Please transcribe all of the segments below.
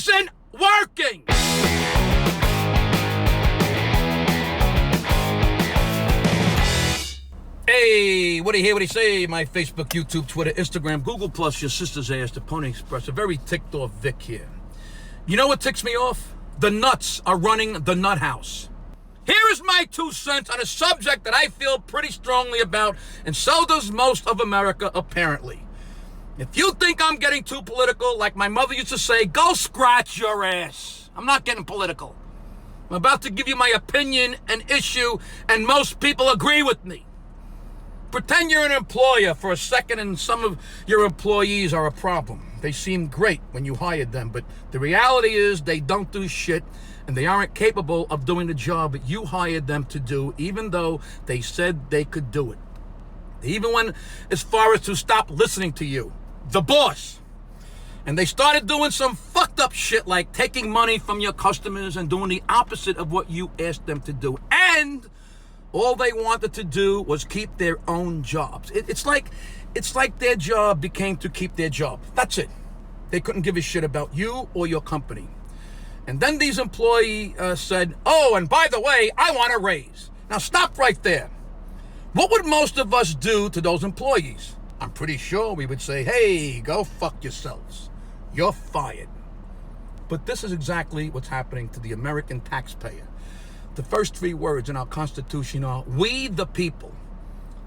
isn't working. Hey, what do you hear, what do you say? My Facebook, YouTube, Twitter, Instagram, Google+, your sister's ass, the Pony Express. A very ticked off Vic here. You know what ticks me off? The nuts are running the nut house. Here is my 2 cents on a subject that I feel pretty strongly about, and so does most of America, apparently. If you think I'm getting too political, like my mother used to say, go scratch your ass. I'm not getting political. I'm about to give you my opinion and issue, and most people agree with me. Pretend you're an employer for a second and some of your employees are a problem. They seem great when you hired them, but the reality is they don't do shit and they aren't capable of doing the job that you hired them to do, even though they said they could do it. They even went as far as to stop listening to you, the boss. And they started doing some fucked up shit like taking money from your customers and doing the opposite of what you asked them to do. And all they wanted to do was keep their own jobs. It's like their job became to keep their job. That's it. They couldn't give a shit about you or your company. And then these employees said, oh, and by the way, I want a raise. Now stop right there. What would most of us do to those employees? I'm pretty sure we would say, hey, go fuck yourselves. You're fired. But this is exactly what's happening to the American taxpayer. The first 3 words in our Constitution are, we the people.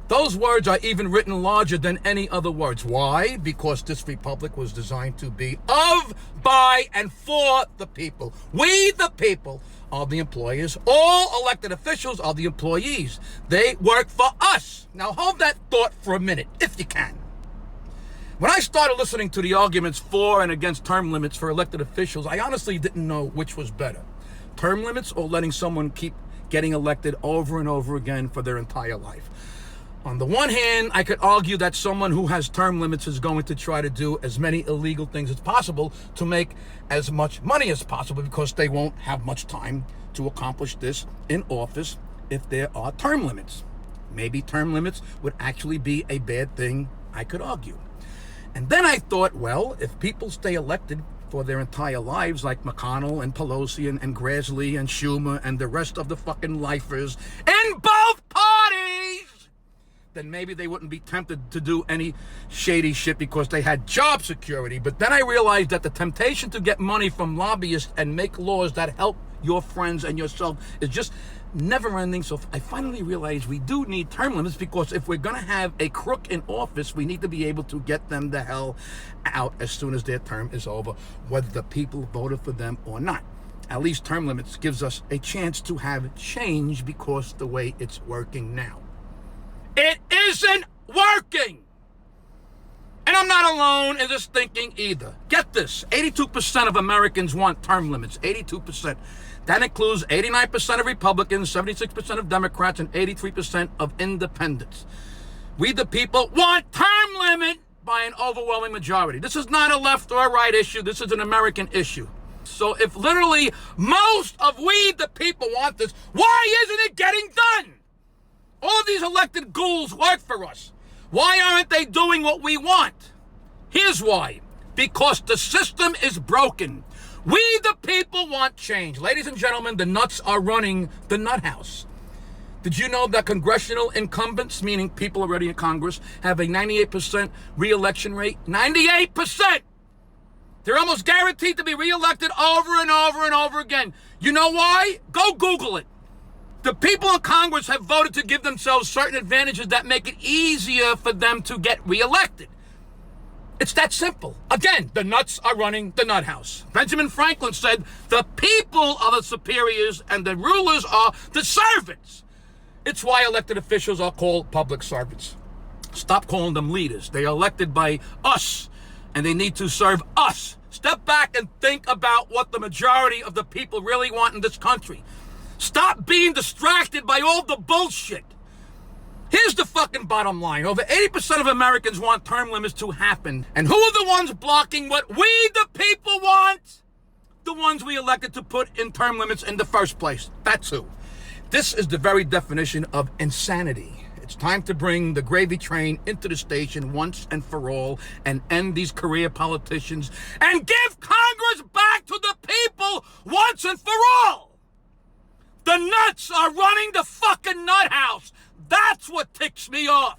Those words are even written larger than any other words. Why? Because this republic was designed to be of, by, and for the people. We the people are the employers. All elected officials are the employees. They work for us. Now hold that thought for a minute, if you can. When I started listening to the arguments for and against term limits for elected officials, I honestly didn't know which was better. Term limits or letting someone keep getting elected over and over again for their entire life. On the one hand, I could argue that someone who has term limits is going to try to do as many illegal things as possible to make as much money as possible because they won't have much time to accomplish this in office if there are term limits. Maybe term limits would actually be a bad thing, I could argue. And then I thought, well, if people stay elected for their entire lives, like McConnell and Pelosi and Grassley and Schumer and the rest of the fucking lifers in both parties, then maybe they wouldn't be tempted to do any shady shit because they had job security. But then I realized that the temptation to get money from lobbyists and make laws that help your friends and yourself is just never ending. So I finally realized we do need term limits, because if we're going to have a crook in office, we need to be able to get them the hell out as soon as their term is over, whether the people voted for them or not. At least term limits gives us a chance to have change, because the way it's working now, it isn't working. And I'm not alone in this thinking either. Get this, 82% of Americans want term limits, 82%. That includes 89% of Republicans, 76% of Democrats, and 83% of independents. We the people want term limit by an overwhelming majority. This is not a left or a right issue. This is an American issue. So if literally most of we the people want this, why isn't it getting done? All of these elected ghouls work for us. Why aren't they doing what we want? Here's why. Because the system is broken. We the people want change. Ladies and gentlemen, the nuts are running the nut house. Did you know that congressional incumbents, meaning people already in Congress, have a 98% re-election rate? 98%! They're almost guaranteed to be re-elected over and over and over again. You know why? Go Google it. The people in Congress have voted to give themselves certain advantages that make it easier for them to get re-elected. It's that simple. Again, the nuts are running the nut house. Benjamin Franklin said, the people are the superiors and the rulers are the servants. It's why elected officials are called public servants. Stop calling them leaders. They are elected by us, and they need to serve us. Step back and think about what the majority of the people really want in this country. Stop being distracted by all the bullshit. Here's the fucking bottom line. Over 80% of Americans want term limits to happen. And who are the ones blocking what we the people want? The ones we elected to put in term limits in the first place. That's who. This is the very definition of insanity. It's time to bring the gravy train into the station once and for all and end these career politicians and give Congress back to the once and for all. The nuts are running the fucking nut house. That's what ticks me off.